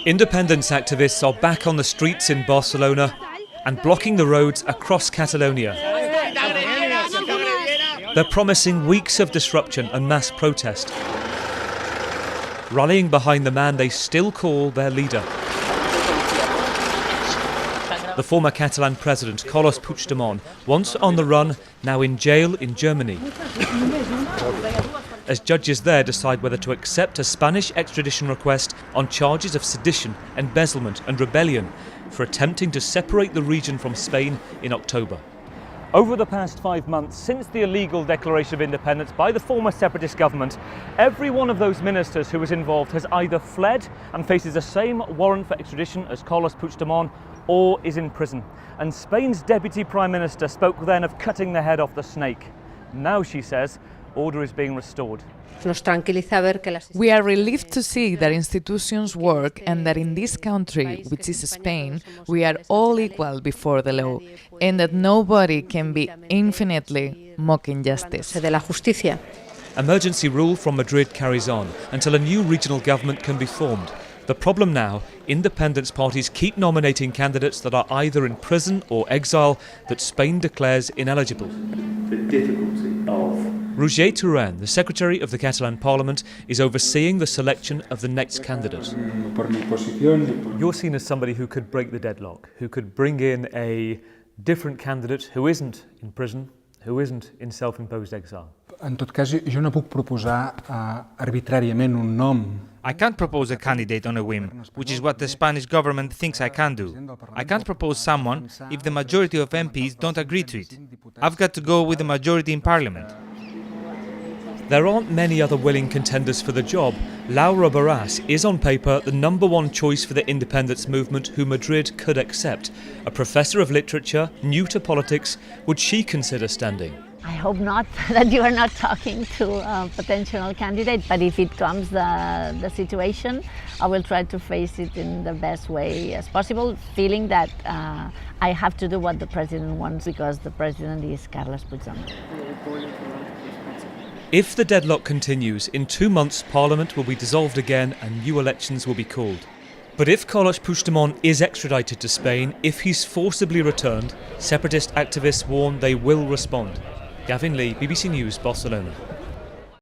Independence activists are back on the streets in Barcelona and blocking the roads across Catalonia. They're promising weeks of disruption and mass protest, rallying behind the man they still call their leader. The former Catalan president, Carlos Puigdemont, once on the run, now in jail in Germany, as judges there decide whether to accept a Spanish extradition request on charges of sedition, embezzlement and rebellion for attempting to separate the region from Spain in October. Over the past 5 months, since the illegal declaration of independence by the former separatist government, every one of those ministers who was involved has either fled and faces the same warrant for extradition as Carlos Puigdemont, or is in prison. And Spain's deputy prime minister spoke then of cutting the head off the snake. Now, she says, order is being restored. We are relieved to see that institutions work and that in this country, which is Spain, we are all equal before the law and that nobody can be infinitely mocking justice. Emergency rule from Madrid carries on until a new regional government can be formed. The problem now, independence parties keep nominating candidates that are either in prison or exile that Spain declares ineligible. The difficulty of Roger Turan, the Secretary of the Catalan Parliament, is overseeing the selection of the next candidate. You're seen as somebody who could break the deadlock, who could bring in a different candidate who isn't in prison, who isn't in self-imposed exile. En tot cas, jo no puc proposar arbitràriament un nom. I can't propose a candidate on a whim, which is what the Spanish government thinks I can do. I can't propose someone if the majority of MPs don't agree to it. I've got to go with the majority in Parliament. There aren't many other willing contenders for the job. Laura Borràs is on paper the #1 choice for the independence movement who Madrid could accept. A professor of literature, new to politics, would she consider standing? I hope not, that you are not talking to a potential candidate, but if it comes the situation, I will try to face it in the best way as possible, feeling that I have to do what the president wants because the president is Carlos Puigdemont. If the deadlock continues, in 2 months Parliament will be dissolved again and new elections will be called. But if Carlos Puigdemont is extradited to Spain, if he's forcibly returned, separatist activists warn they will respond. Gavin Lee, BBC News, Barcelona.